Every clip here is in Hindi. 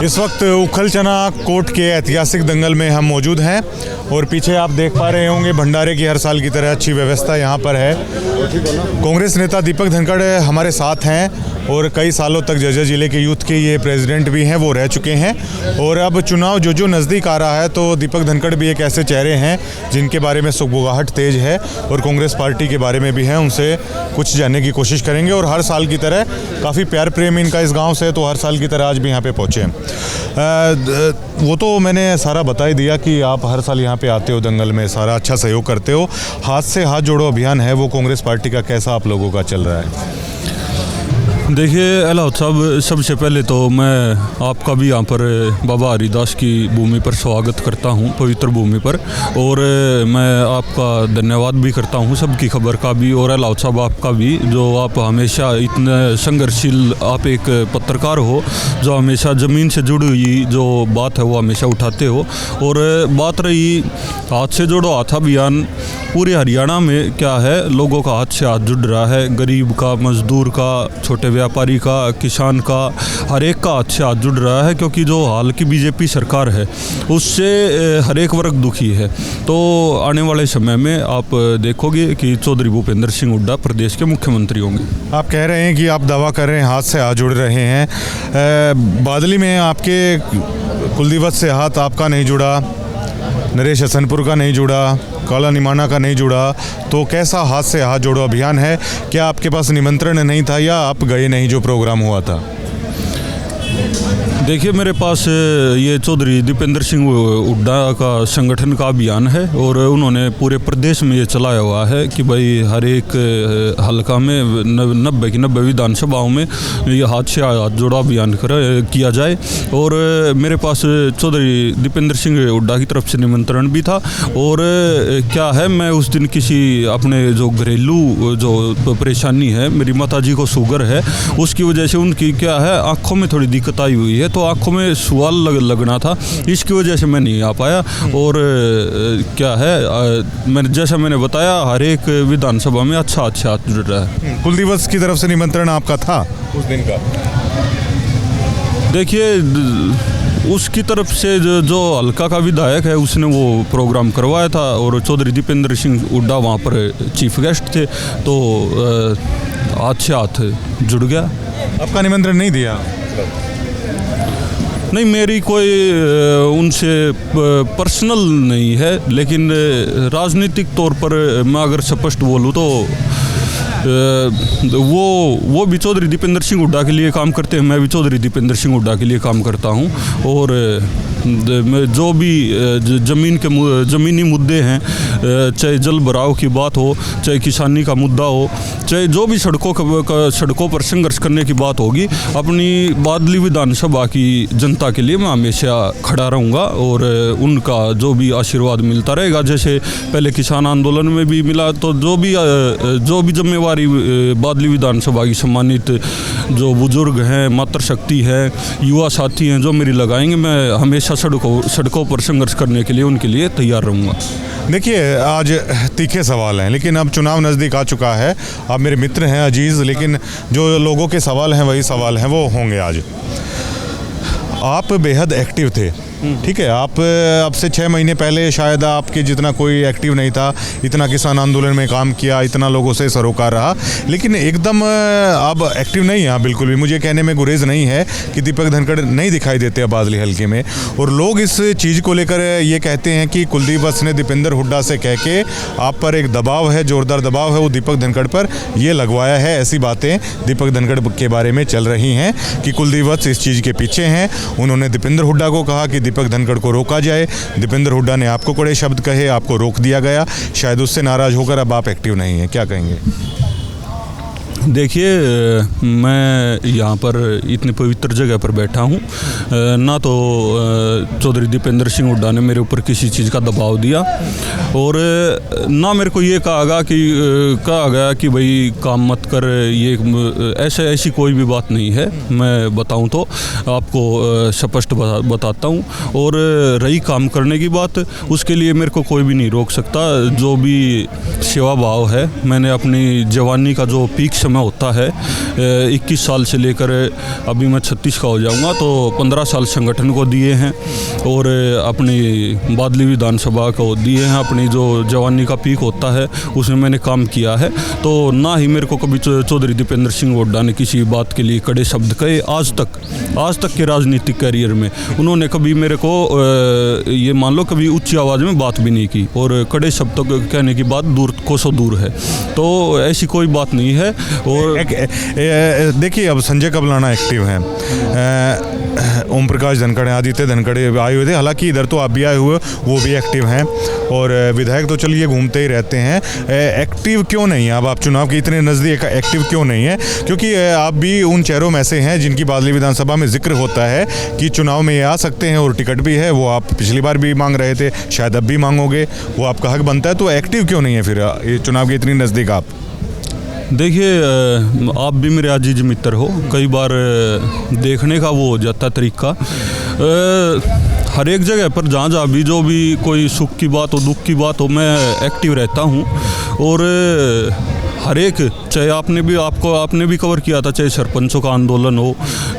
इस वक्त उखलचना कोट के ऐतिहासिक दंगल में हम मौजूद हैं और पीछे आप देख पा रहे होंगे भंडारे की हर साल की तरह अच्छी व्यवस्था यहाँ पर है। कांग्रेस नेता दीपक धनखड़ हमारे साथ हैं और कई सालों तक जर्जर जिले के यूथ के ये प्रेसिडेंट भी हैं, वो रह चुके हैं। और अब चुनाव जो नज़दीक आ रहा है तो दीपक धनखड़ भी एक ऐसे चेहरे हैं जिनके बारे में सुगबुगाहट तेज है और कांग्रेस पार्टी के बारे में भी है, उनसे कुछ जानने की कोशिश करेंगे। और हर साल की तरह काफ़ी प्यार प्रेम इनका इस गांव से, तो हर साल की तरह आज भी यहाँ पे पहुँचे हैं। वो तो मैंने सारा बता ही दिया कि आप हर साल यहाँ पे आते हो, दंगल में सारा अच्छा सहयोग करते हो। हाथ से हाथ जोड़ो अभियान है वो कांग्रेस पार्टी का, कैसा आप लोगों का चल रहा है? देखिए अलाउद साहब, सबसे पहले तो मैं आपका भी यहाँ पर बाबा हरिदास की भूमि पर स्वागत करता हूँ, पवित्र भूमि पर। और मैं आपका धन्यवाद भी करता हूँ सबकी खबर का भी, और अलाउद साहब आपका भी, जो आप हमेशा इतने संघर्षशील, आप एक पत्रकार हो जो हमेशा ज़मीन से जुड़ी हुई जो बात है वो हमेशा उठाते हो। और बात रही हाथ से जोड़ो हाथ अभियान, पूरे हरियाणा में क्या है, लोगों का हाथ से हाथ जुड़ रहा है। गरीब का, मजदूर का, छोटे व्यापारी का, किसान का, हर एक का हाथ से हाथ जुड़ रहा है, क्योंकि जो हाल की बीजेपी सरकार है उससे हर एक वर्ग दुखी है। तो आने वाले समय में आप देखोगे कि चौधरी भूपेंद्र सिंह हुड्डा प्रदेश के मुख्यमंत्री होंगे। आप कह रहे हैं कि आप दावा कर रहे हैं हाथ से हाथ जुड़ रहे हैं। बादली में आपके कुलदीप से हाथ आपका नहीं जुड़ा, नरेश हसनपुर का नहीं जुड़ा, काला निमाना का नहीं जुड़ा, तो कैसा हाथ से हाथ जोड़ो अभियान है? क्या आपके पास निमंत्रण नहीं था या आप गए नहीं जो प्रोग्राम हुआ था? देखिए, मेरे पास ये चौधरी दीपेंद्र सिंह हुड्डा का संगठन का अभियान है और उन्होंने पूरे प्रदेश में ये चलाया हुआ है कि भाई हर एक हलका में 90 की 90 विधानसभाओं में ये हाथ से हाथ जोड़ा अभियान किया जाए। और मेरे पास चौधरी दीपेंद्र सिंह हुड्डा की तरफ से निमंत्रण भी था। और क्या है, मैं उस दिन किसी अपने जो घरेलू जो परेशानी है, मेरी माताजी को शुगर है, उसकी वजह से उनकी क्या है आँखों में थोड़ी दिक्कत आई हुई है, तो आँखों में सुआल लगना था, इसकी वजह से मैं नहीं आ पाया। और क्या है, मैंने बताया हर एक विधानसभा में अच्छा हाथ जुड़ रहा है। कुलदीप की तरफ से निमंत्रण आपका था उस दिन का? देखिए, उसकी तरफ से जो हल्का का विधायक है उसने वो प्रोग्राम करवाया था और चौधरी दीपेंद्र सिंह हुड्डा वहाँ पर चीफ गेस्ट थे, तो हाथ से हाथ जुड़ गया। आपका निमंत्रण नहीं दिया? नहीं, मेरी कोई उनसे पर्सनल नहीं है, लेकिन राजनीतिक तौर पर मैं अगर स्पष्ट बोलूँ तो वो भी चौधरी दीपेंद्र सिंह हुड्डा के लिए काम करते हैं, मैं भी चौधरी दीपेंद्र सिंह हुड्डा के लिए काम करता हूँ। और जो भी ज़मीनी मुद्दे हैं, चाहे जल भराव की बात हो, चाहे किसानी का मुद्दा हो, चाहे जो भी सड़कों पर संघर्ष करने की बात होगी, अपनी बादली विधानसभा की जनता के लिए मैं हमेशा खड़ा रहूँगा और उनका जो भी आशीर्वाद मिलता रहेगा, जैसे पहले किसान आंदोलन में भी मिला, तो जो भी जिम्मेवारी बादली विधानसभा की सम्मानित जो बुजुर्ग हैं, मातृशक्ति है, युवा साथी हैं, जो मेरी लगाएंगे, मैं हमेशा सड़कों पर संघर्ष करने के लिए उनके लिए तैयार रहूँगा। देखिए, आज तीखे सवाल हैं, लेकिन अब चुनाव नज़दीक आ चुका है। आप मेरे मित्र हैं अजीज़, लेकिन जो लोगों के सवाल हैं वही सवाल हैं वो होंगे। आज आप बेहद एक्टिव थे, ठीक है, आप अब से 6 महीने पहले शायद आपके जितना कोई एक्टिव नहीं था, इतना किसान आंदोलन में काम किया, इतना लोगों से सरोकार रहा, लेकिन एकदम अब एक्टिव नहीं है बिल्कुल भी। मुझे कहने में गुरेज नहीं है कि दीपक धनखड़ नहीं दिखाई देते अब बादली हल्के में, और लोग इस चीज़ को लेकर ये कहते हैं कि कुलदीप ने दीपेंद्र हुड्डा से कह के आप पर एक दबाव है, जोरदार दबाव है वो दीपक धनखड़ पर ये लगवाया है। ऐसी बातें दीपक धनखड़ के बारे में चल रही हैं कि कुलदीप इस चीज़ के पीछे हैं। उन्होंने दीपेंद्र हुड्डा को कहा कि दीपक धनखड़ को रोका जाए, दीपेंद्र हुड्डा ने आपको कड़े शब्द कहे, आपको रोक दिया गया, शायद उससे नाराज़ होकर अब आप एक्टिव नहीं हैं, क्या कहेंगे? देखिए, मैं यहाँ पर इतनी पवित्र जगह पर बैठा हूँ, ना तो चौधरी दीपेंद्र सिंह हुड्डा ने मेरे ऊपर किसी चीज़ का दबाव दिया, और ना मेरे को ये कहा गया कि भाई काम मत कर, ये ऐसी कोई भी बात नहीं है। मैं बताऊँ तो आपको स्पष्ट बताता हूँ। और रही काम करने की बात, उसके लिए मेरे को कोई भी नहीं रोक सकता। जो भी सेवा भाव है, मैंने अपनी जवानी का जो पीक समय होता है। 21 साल से लेकर अभी मैं 36 का हो जाऊंगा, तो 15 साल संगठन को दिए हैं और अपनी बादली विधानसभा को दिए हैं। अपनी जो जवानी का पीक होता है उसमें मैंने काम किया है। तो ना ही मेरे को कभी चौधरी दीपेंद्र सिंह हुड्डा ने किसी बात के लिए कड़े शब्द कहे। आज तक के राजनीतिक करियर में उन्होंने कभी मेरे को ये मान लो कभी ऊंची आवाज़ में बात भी नहीं की, और कड़े शब्द कहने की बात कोसों दूर है। तो ऐसी कोई बात नहीं है। और देखिए, अब संजय कबलाना एक्टिव हैं, ओम प्रकाश धनखड़, आदित्य धनखड़ आए हुए थे। हालांकि इधर तो आप भी आए हुए, वो भी एक्टिव हैं, और विधायक तो चलिए घूमते ही रहते हैं। एक्टिव क्यों नहीं है अब आप चुनाव के इतने नज़दीक, एक्टिव क्यों नहीं है? क्योंकि आप भी उन चेहरों में से हैं जिनकी बादली विधानसभा में जिक्र होता है कि चुनाव में ये आ सकते हैं, और टिकट भी है। वो आप पिछली बार भी मांग रहे थे, शायद अब भी मांगोगे, वो आपका हक बनता है। तो एक्टिव क्यों नहीं है फिर ये चुनाव के इतनी नज़दीक आप? देखिए, आप भी मेरे अजीज मित्र हो, कई बार देखने का वो हो जाता तरीका। हर एक जगह पर जहाँ भी जो भी कोई सुख की बात हो, दुख की बात हो, मैं एक्टिव रहता हूँ। और हर एक, चाहे आपने भी कवर किया था, चाहे सरपंचों का आंदोलन हो,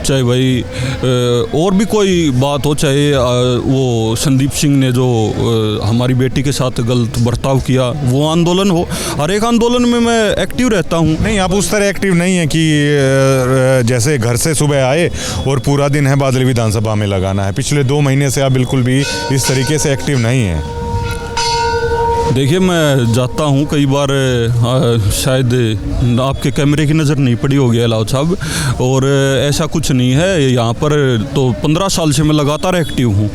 चाहे भाई और भी कोई बात हो, चाहे वो संदीप सिंह ने जो हमारी बेटी के साथ गलत बर्ताव किया, वो आंदोलन हो, हर एक आंदोलन में मैं एक्टिव रहता हूँ। नहीं, आप उस तरह एक्टिव नहीं है कि जैसे घर से सुबह आए और पूरा दिन है बादली विधानसभा में लगाना है। पिछले 2 महीने से आप बिल्कुल भी इस तरीके से एक्टिव नहीं हैं। देखिए, मैं जाता हूँ कई बार, शायद आपके कैमरे की नज़र नहीं पड़ी होगी अलाउद साहब, और ऐसा कुछ नहीं है यहाँ पर। तो 15 साल से मैं लगातार एक्टिव हूँ।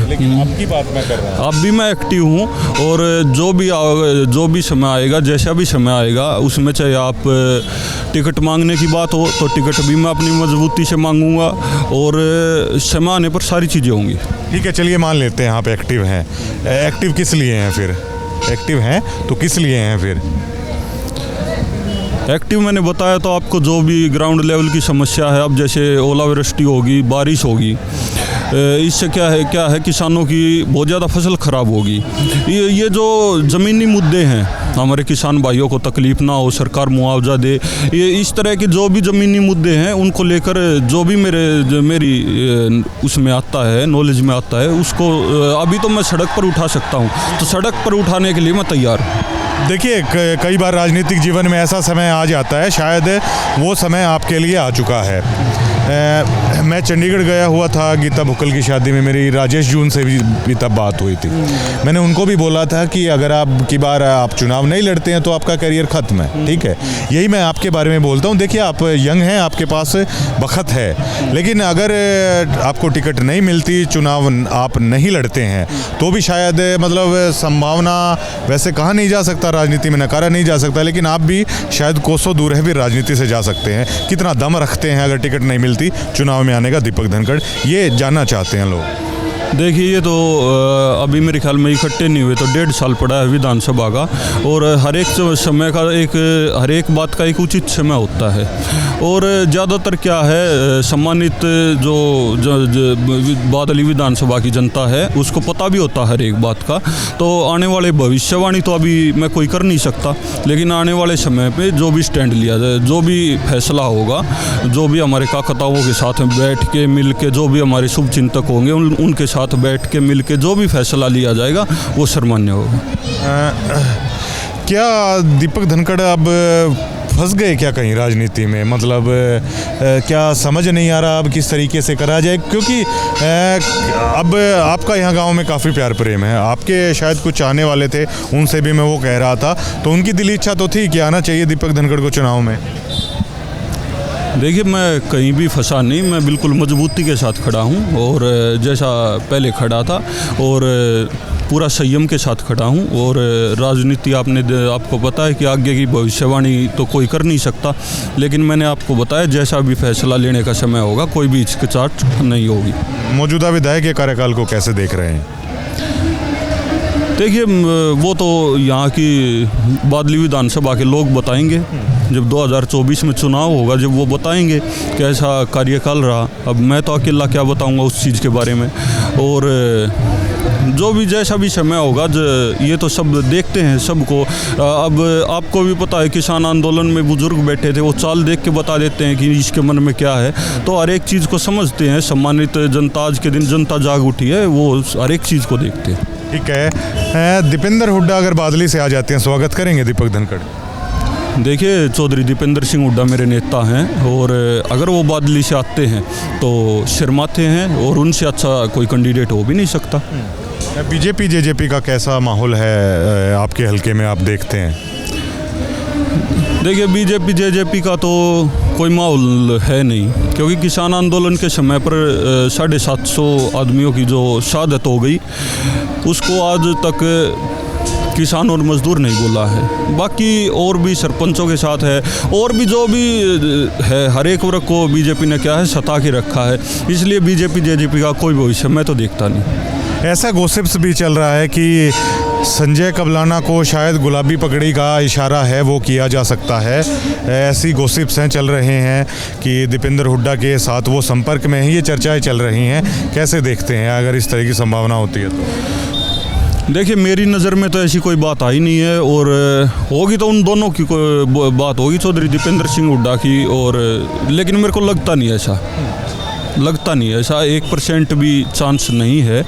लेकिन आपकी बात मैं कर रहा हूँ। अब भी मैं एक्टिव हूँ, और जो भी समय आएगा, जैसा भी समय आएगा, उसमें चाहे आप टिकट मांगने की बात हो तो टिकट भी मैं अपनी मजबूती से मांगूंगा, और समय आने पर सारी चीज़ें होंगी। ठीक है, चलिए मान लेते हैं आप एक्टिव हैं। एक्टिव किस लिए हैं फिर? एक्टिव हैं तो किस लिए हैं फिर? एक्टिव मैंने बताया तो आपको, जो भी ग्राउंड लेवल की समस्या है, अब जैसे ओलावृष्टि होगी, बारिश होगी, इससे क्या है किसानों की बहुत ज़्यादा फसल ख़राब होगी। ये जो ज़मीनी मुद्दे हैं, हमारे किसान भाइयों को तकलीफ़ ना हो, सरकार मुआवजा दे, ये इस तरह के जो भी ज़मीनी मुद्दे हैं, उनको लेकर जो भी मेरी उसमें आता है, नॉलेज में आता है, उसको अभी तो मैं सड़क पर उठा सकता हूँ, तो सड़क पर उठाने के लिए मैं तैयार हूँ। देखिए, कई बार राजनीतिक जीवन में ऐसा समय आ जाता है, शायद वो समय आपके लिए आ चुका है। मैं चंडीगढ़ गया हुआ था गीता भुक्कल की शादी में, मेरी राजेश जून से भी तब बात हुई थी। मैंने उनको भी बोला था कि अगर आप की बार आप चुनाव नहीं लड़ते हैं तो आपका करियर ख़त्म है। ठीक है, यही मैं आपके बारे में बोलता हूँ। देखिए, आप यंग हैं, आपके पास वक्त है, लेकिन अगर आपको टिकट नहीं मिलती, चुनाव आप नहीं लड़ते हैं, तो भी शायद मतलब संभावना, वैसे कहा नहीं जा सकता, राजनीति में नकारा नहीं जा सकता, लेकिन आप भी शायद कोसों दूर है भी राजनीति से जा सकते हैं। कितना दम रखते हैं अगर टिकट नहीं मिलती चुनाव में आने का, दीपक धनखड़, ये जानना चाहते हैं लोग। देखिए, ये तो अभी मेरे ख्याल में इकट्ठे नहीं हुए, तो 1.5 साल पड़ा है विधानसभा का, और हर एक समय का हर एक बात का एक उचित समय होता है। और ज़्यादातर क्या है, सम्मानित जो बादली विधानसभा की जनता है, उसको पता भी होता है हर एक बात का। तो आने वाले भविष्यवाणी तो अभी मैं कोई कर नहीं सकता, लेकिन आने वाले समय पे जो भी स्टैंड लिया जाए, जो भी फैसला होगा, जो भी हमारे काकताओं के साथ बैठ के मिल के, जो भी हमारे शुभ चिंतक होंगे, उनके साथ बैठ के मिल के जो भी फैसला लिया जाएगा वो सर्वमान्य होगा। क्या दीपक धनखड़ अब फंस गए क्या कहीं राजनीति में? मतलब क्या समझ नहीं आ रहा अब किस तरीके से करा जाए? क्योंकि अब आपका यहाँ गांव में काफ़ी प्यार प्रेम है, आपके शायद कुछ चाहने वाले थे, उनसे भी मैं वो कह रहा था, तो उनकी दिली इच्छा तो थी कि आना चाहिए दीपक धनखड़ को चुनाव में। देखिए, मैं कहीं भी फंसा नहीं, मैं बिल्कुल मजबूती के साथ खड़ा हूँ, और जैसा पहले खड़ा था, और पूरा संयम के साथ खड़ा हूँ। और राजनीति आपको पता है कि आगे की भविष्यवाणी तो कोई कर नहीं सकता, लेकिन मैंने आपको बताया जैसा भी फैसला लेने का समय होगा, कोई भी हिचकिचाहट नहीं होगी। मौजूदा विधायक के कार्यकाल को कैसे देख रहे हैं? देखिए, वो तो यहाँ की बादली विधानसभा के लोग बताएंगे, जब 2024 में चुनाव होगा, जब वो बताएंगे कैसा कार्यकाल रहा। अब मैं तो अकेला क्या बताऊंगा उस चीज़ के बारे में। और जो भी जैसा भी समय होगा ये तो सब देखते हैं सबको। अब आपको भी पता है किसान आंदोलन में बुजुर्ग बैठे थे, वो चाल देख के बता देते हैं कि इसके मन में क्या है, तो हर एक चीज़ को समझते हैं। सम्मानित जनता, आज के दिन जनता जाग उठी है, वो हर एक चीज़ को देखते हैं। ठीक है, दीपेंद्र हुड्डा अगर बादली से आ जाते हैं, स्वागत करेंगे दीपक धनखड़? देखिए, चौधरी दीपेंद्र सिंह हुड्डा मेरे नेता हैं, और अगर वो बादली से आते हैं तो शर्माते हैं, और उनसे अच्छा कोई कैंडिडेट हो भी नहीं सकता। बीजेपी जेजेपी का कैसा माहौल है आपके हलके में, आप देखते हैं? देखिए, बीजेपी जेजेपी का तो कोई माहौल है नहीं, क्योंकि किसान आंदोलन के समय पर 750 आदमियों की जो शहादत हो गई, उसको आज तक किसान और मजदूर नहीं बोला है। बाकी और भी सरपंचों के साथ है, और भी जो भी है, हर एक वर्ग को बीजेपी ने क्या है सता के रखा है। इसलिए बीजेपी जेजेपी का कोई भविष्य मैं तो देखता नहीं। ऐसा गॉसिप्स भी चल रहा है कि संजय कबलाना को शायद गुलाबी पगड़ी का इशारा है वो किया जा सकता है। ऐसी गॉसिप्स हैं, चल रहे हैं कि दीपेंद्र हुड्डा के साथ वो संपर्क में हैं, ये चर्चाएं चल रही हैं। कैसे देखते हैं अगर इस तरह की संभावना होती है तो? देखिए, मेरी नज़र में तो ऐसी कोई बात आई नहीं है, और होगी तो उन दोनों की कोई बात होगी, चौधरी दीपेंद्र सिंह हुड्डा की, और लेकिन मेरे को लगता नहीं ऐसा, 1% भी चांस नहीं है,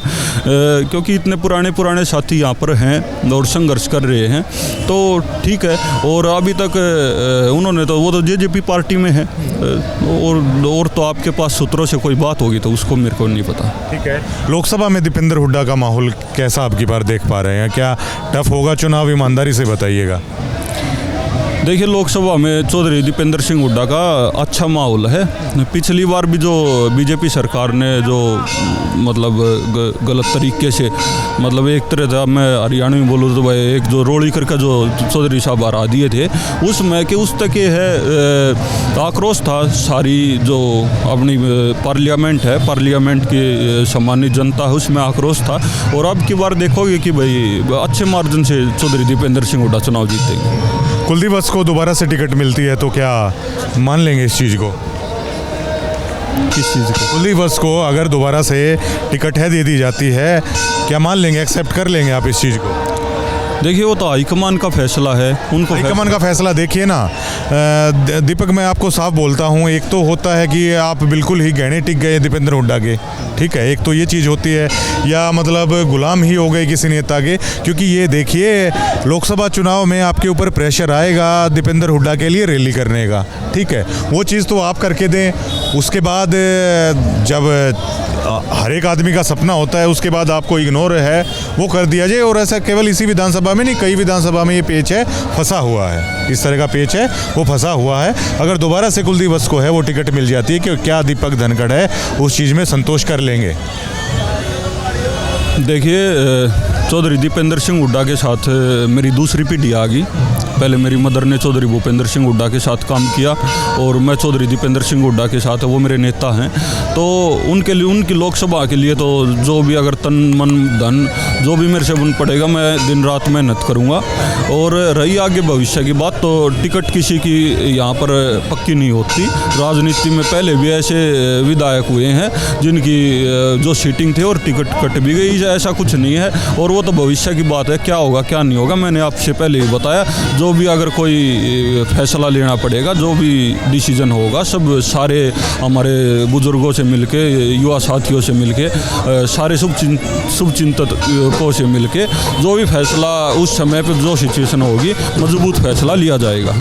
क्योंकि इतने पुराने साथी यहाँ पर हैं और संघर्ष कर रहे हैं, तो ठीक है। और अभी तक उन्होंने तो, वो तो जेजेपी पार्टी में है, और तो आपके पास सूत्रों से कोई बात होगी तो उसको मेरे को नहीं पता। ठीक है, लोकसभा में दीपेंद्र हुड्डा का माहौल कैसा आपकी बार देख पा रहे हैं? क्या टफ होगा चुनाव? ईमानदारी से बताइएगा। देखिए, लोकसभा में चौधरी दीपेंद्र सिंह हुड्डा का अच्छा माहौल है। पिछली बार भी जो बीजेपी सरकार ने जो मतलब गलत तरीके से, मतलब एक तरह से मैं हरियाणा में बोलूँ तो भाई, एक जो रोड़ी करके जो चौधरी साहब हरा दिए थे, उसमें कि उस तक ये है आक्रोश था। सारी जो अपनी पार्लियामेंट है, पार्लियामेंट की सम्मानित जनता है, उसमें आक्रोश था। और अब की बार देखोगे कि भाई अच्छे मार्जिन से चौधरी दीपेंद्र सिंह हुड्डा चुनाव जीतेंगे। कुलदीप वत्स को दोबारा से टिकट मिलती है तो क्या मान लेंगे इस चीज़ को? किस चीज़ को? कुलदीप वत्स को अगर दोबारा से टिकट दे दी जाती है, क्या मान लेंगे, एक्सेप्ट कर लेंगे आप इस चीज़ को? देखिए, वो तो हाईकमान का फैसला है, उनको हाईकमान का फैसला। देखिए ना दीपक, मैं आपको साफ बोलता हूँ, एक तो होता है कि आप बिल्कुल ही गहने टिक गए दीपेंद्र हुड्डा के, ठीक है, एक तो ये चीज़ होती है, या मतलब गुलाम ही हो गए किसी नेता के। क्योंकि ये देखिए, लोकसभा चुनाव में आपके ऊपर प्रेशर आएगा दीपेंद्र हुड्डा के लिए रैली करने का, ठीक है, वो चीज़ तो आप करके दें। उसके बाद जब हर एक आदमी का सपना होता है, उसके बाद आपको इग्नोर है वो कर दिया जाए। और ऐसा केवल इसी विधानसभा में नहीं, कई विधानसभा में ये पेच है, फंसा हुआ है, इस तरह का पेच है, वो फंसा हुआ है। अगर दोबारा से कुलदीप वत्स को है वो टिकट मिल जाती है, कि क्या दीपक धनखड़ है उस चीज़ में संतोष कर लेंगे? देखिए, चौधरी दीपेंद्र सिंह हुड्डा के साथ मेरी दूसरी पीढ़ी आ गई। पहले मेरी मदर ने चौधरी भूपेंद्र सिंह हुड्डा के साथ काम किया, और मैं चौधरी दीपेंद्र सिंह हुड्डा के साथ, वो मेरे नेता हैं। तो उनके लिए, उनकी लोकसभा के लिए तो जो भी अगर तन मन धन जो भी मेरे से बन पड़ेगा, मैं दिन रात मेहनत करूँगा। और रही आगे भविष्य की बात, तो टिकट किसी की यहाँ पर पक्की नहीं होती। राजनीति में पहले भी ऐसे विधायक हुए हैं जिनकी जो सीटिंग थे और टिकट कट भी गई, ऐसा कुछ नहीं है। और वो तो भविष्य की बात है, क्या होगा क्या नहीं होगा, मैंने आपसे पहले ही बताया। जो भी अगर कोई फैसला लेना पड़ेगा, जो भी डिसीजन होगा, सब सारे हमारे बुजुर्गों से मिलके, युवा साथियों से मिलके, सारे शुभचिंतकों से मिलके, जो भी फैसला उस समय पर जो सिचुएशन होगी, मजबूत फैसला लिया जाएगा।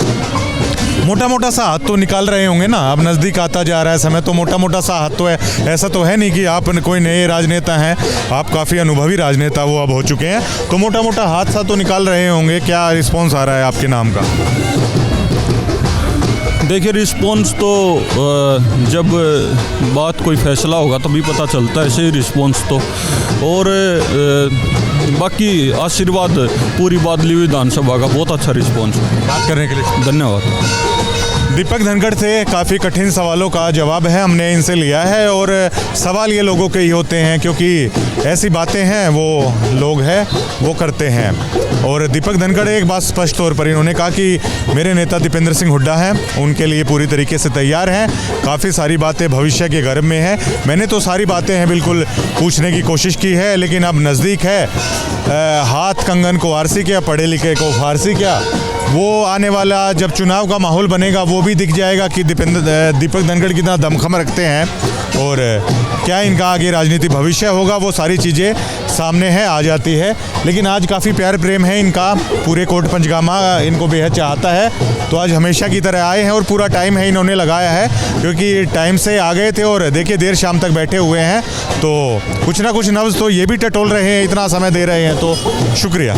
मोटा मोटा सा हाथ तो निकाल रहे होंगे ना, अब नज़दीक आता जा रहा है समय, तो मोटा मोटा सा हाथ तो है। ऐसा तो है नहीं कि आप कोई नए राजनेता हैं, आप काफ़ी अनुभवी राजनेता वो अब हो चुके हैं, तो मोटा मोटा हाथ सा तो निकाल रहे होंगे। क्या रिस्पॉन्स आ रहा है आपके नाम का? देखिए, रिस्पॉन्स तो जब बात कोई फैसला होगा तभी पता चलता है, ऐसे ही रिस्पॉन्स तो। और बाकी आशीर्वाद पूरी बादली विधानसभा का बहुत अच्छा रिस्पॉन्स है। बात करने के लिए धन्यवाद। दीपक धनखड़ से काफ़ी कठिन सवालों का जवाब है हमने इनसे लिया है और सवाल ये लोगों के ही होते हैं क्योंकि ऐसी बातें हैं वो लोग हैं वो करते हैं। और दीपक धनखड़ एक बात स्पष्ट तौर पर इन्होंने कहा कि मेरे नेता दीपेंद्र सिंह हुड्डा हैं, उनके लिए पूरी तरीके से तैयार हैं। काफ़ी सारी बातें भविष्य के गर्भ में हैं। मैंने तो सारी बातें हैं बिल्कुल पूछने की कोशिश की है, लेकिन अब नज़दीक है। हाथ कंगन को आरसी क्या, पढ़े लिखे को फारसी क्या, वो आने वाला जब चुनाव का माहौल बनेगा वो भी दिख जाएगा कि दीपक धनखड़ कितना दमखम रखते हैं और क्या इनका आगे राजनीति भविष्य होगा। वो सारी चीज़ें सामने है आ जाती है। लेकिन आज काफ़ी प्यार प्रेम है इनका, पूरे कोट पंचगामा इनको बेहद चाहता है। तो आज हमेशा की तरह आए हैं और पूरा टाइम है इन्होंने लगाया है क्योंकि टाइम से आ गए थे और देखिए देर शाम तक बैठे हुए हैं। तो कुछ ना कुछ नब्ज़ तो ये भी टटोल रहे हैं, इतना समय दे रहे हैं, तो शुक्रिया।